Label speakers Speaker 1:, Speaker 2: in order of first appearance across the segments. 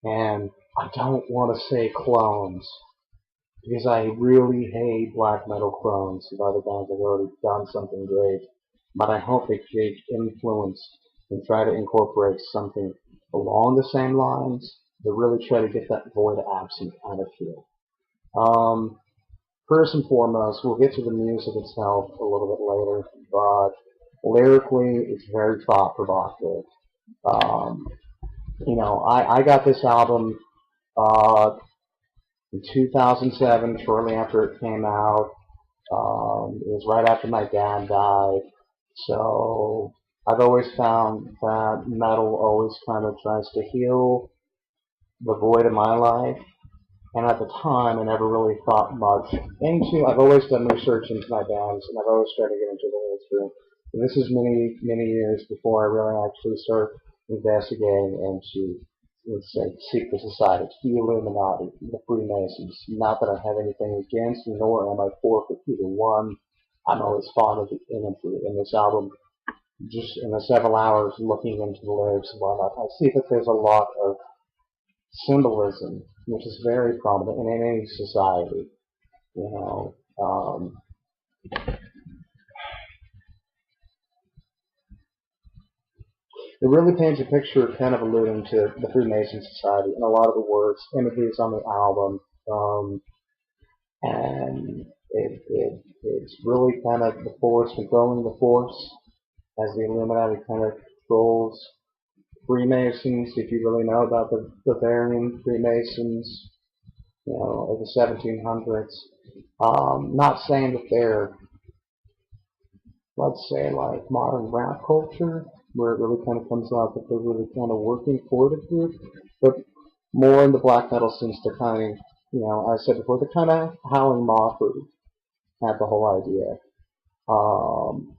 Speaker 1: And I don't want to say clones, because I really hate black metal clones of other bands that have already done something great. But I hope they take influence and try to incorporate something along the same lines to really try to get that void absent kind of feel. Um, First and foremost, we'll get to the music itself a little bit later, but lyrically, it's very thought provocative. Um, I got this album uh, in 2007, shortly after it came out. It was right after my dad died. So I've always found that metal always kind of tries to heal the void of my life. And at the time, I never really thought much into. I've always done research into my bands, and I've always tried to get into the history. And this is many, many years before I really actually start investigating into, let's say, secret societies, the Illuminati, the Freemasons. Not that I have anything against, nor am I for either one. I'm always fond of the imagery in this album. Just in the several hours looking into the lyrics and whatnot, I see that there's a lot of symbolism, which is very prominent in any society. You know, it really paints a picture, kind of alluding to the Freemason Society, and a lot of the words, images on the album, and it's really kind of the force controlling the force, as the Illuminati kind of controls Freemasons. If you really know about the Bavarian Freemasons, of the 1700s. Not saying that they're, let's say, like modern rap culture, where it really kind of comes out that they're really kind of working for the group, but more in the black metal sense, they're kind of, as I said before, they're kind of howling mockery at the whole idea. Um,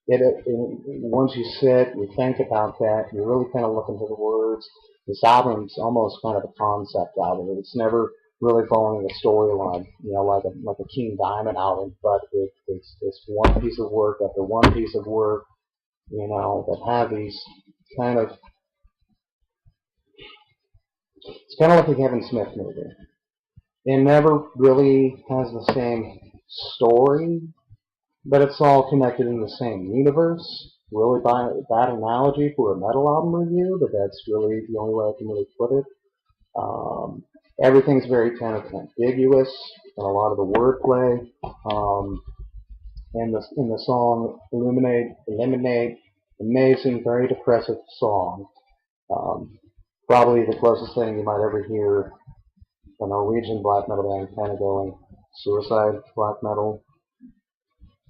Speaker 1: Once you sit, you think about that, you really kind of look into the words. This album's almost kind of a concept album. It's never really following a storyline, like a King Diamond album, but it's one piece of work after one piece of work, that have these kind of, it's kind of like a Kevin Smith movie. It never really has the same story, but it's all connected in the same universe. Really bad analogy for a metal album review, but that's really the only way I can really put it. Um, Everything's very kind of ambiguous, and a lot of the wordplay. In the song Eliminate, amazing, very depressive song. Um, Probably the closest thing you might ever hear a Norwegian black metal band kind of going suicide black metal,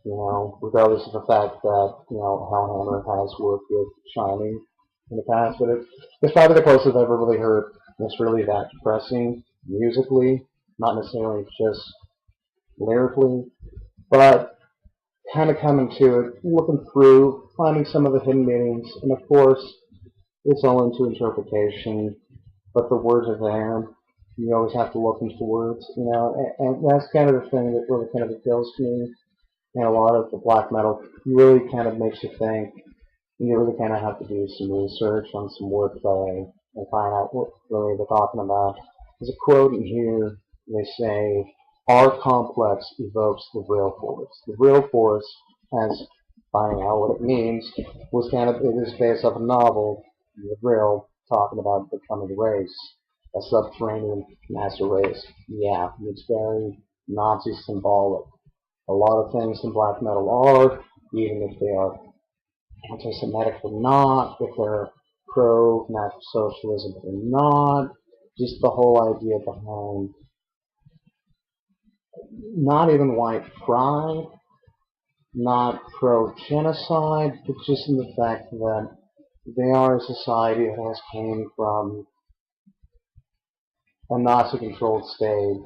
Speaker 1: regardless of the fact that, Hellhammer has worked with Shining in the past, but it's probably the closest I've ever really heard. It's really that depressing musically, not necessarily just lyrically, but kind of coming to it, looking through, finding some of the hidden meanings, and of course, it's all into interpretation, but the words are there. You always have to look into the words, and that's kind of the thing that really kind of appeals to me. And a lot of the black metal really kind of makes you think. You really kind of have to do some research on some wordplay and find out what really they're talking about. There's a quote in here. They say, "Our complex evokes the real force." The real force, as finding out what it means, it is based off a novel, The Real, talking about the coming race, a subterranean master race. Yeah, it's very Nazi symbolic. A lot of things in black metal are, even if they are anti-Semitic or not, if they're pro-Nazi socialism or not, just the whole idea behind not even white pride, not pro-genocide, but just in the fact that they are a society that has came from a Nazi-controlled state.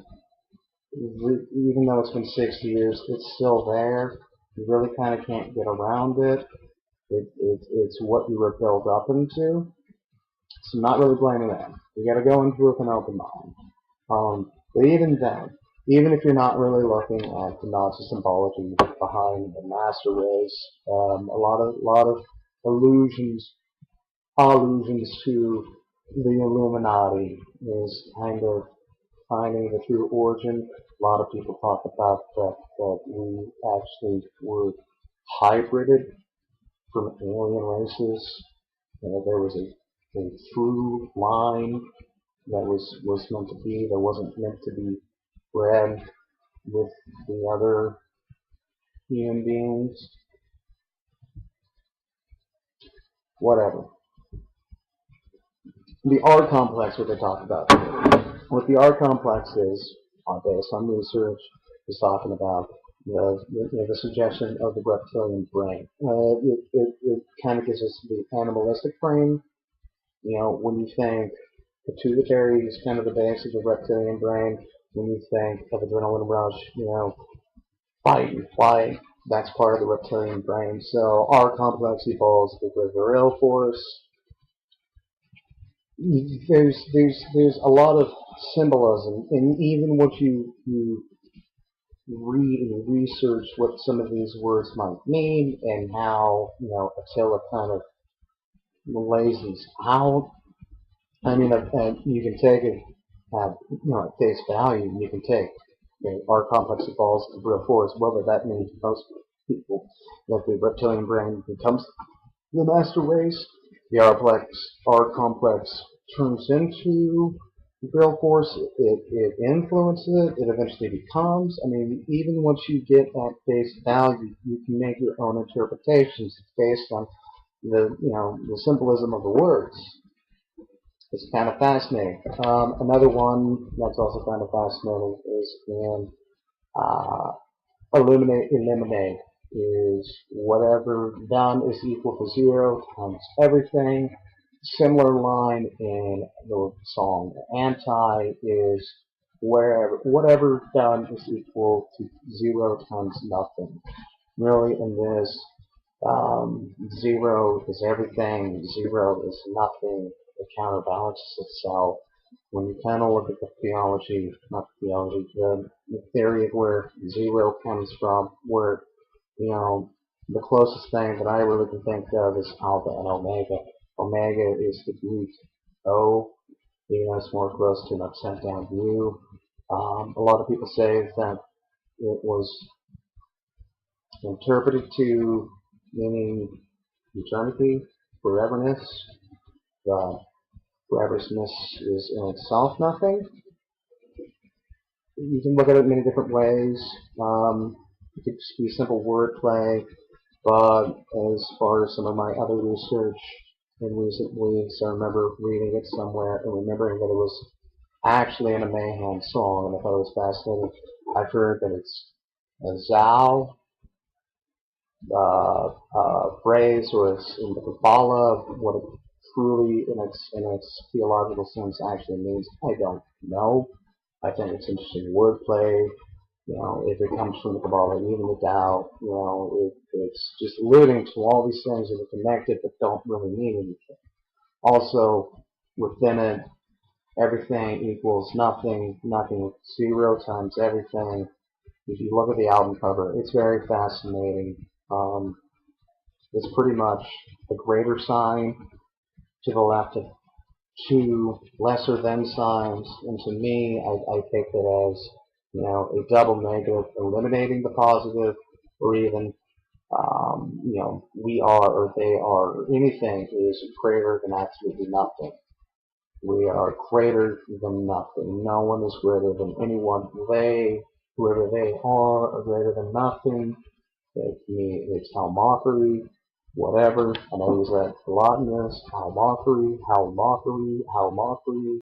Speaker 1: Even though it's been 60 years, it's still there. You really kind of can't get around it. It's what you were built up into. So I'm not really blaming them. You got to go into it with an open mind. But even then, even if you're not really looking at the Nazi symbology behind the master race, a lot of allusions to the Illuminati is kind of finding the true origin. A lot of people talk about that we actually were hybrided from alien races. There was a through line that was meant to be, that wasn't meant to be bred with the other human beings. Whatever. The R complex, what they talk about. What the R complex is, based on research, is talking about the suggestion of the reptilian brain. It kind of gives us the animalistic brain. When you think pituitary is kind of the base of the reptilian brain. When you think of adrenaline rush, fight and flight, that's part of the reptilian brain. So R complex equals the virile force. There's a lot of symbolism, and even what you read and research what some of these words might mean, and how Attila kind of lays these out. I mean, you can take it at at face value. You can take R complex equals the real force, whether that means most people that the reptilian brain becomes the master race. The R complex turns into real force. It influences it. It eventually becomes. I mean, even once you get at face value, you can make your own interpretations based on the symbolism of the words. It's kind of fascinating. Another one that's also kind of fascinating is in uh, eliminate is whatever done is equal to zero times everything. Similar line in the song Anti is whatever done is equal to zero times nothing. Really, in this, zero is everything, zero is nothing. It counterbalances itself. When you kind of look at the theology, not the theology, the theory of where zero comes from, where, the closest thing that I really can think of is alpha and omega. Omega is the Greek O, it's more close to an upside down view. A lot of people say that it was interpreted to meaning eternity, foreverness. The foreverness is in itself nothing. You can look at it many different ways. It could just be simple wordplay, but as far as some of my other research in recent weeks, I remember reading it somewhere and remembering that it was actually in a Mayhem song, and I thought it was fascinating. I've heard that it's a Zao phrase, or it's in the Kabbalah, what it truly, in its theological sense, actually means. I don't know. I think it's interesting wordplay. If it comes from the Kabbalah, even the Tao, it's just alluding to all these things that are connected but don't really mean anything. Also, within it, everything equals nothing, nothing, zero times everything. If you look at the album cover, it's very fascinating. It's pretty much a greater sign to the left of two lesser than signs, and to me, I take that as a double negative, eliminating the positive, or even we are or they are, or anything is greater than absolutely nothing. We are greater than nothing. No one is greater than anyone. They, whoever they are greater than nothing. To me, it's how mockery, whatever. And I use that a lot in this. How mockery, how mockery, how mockery.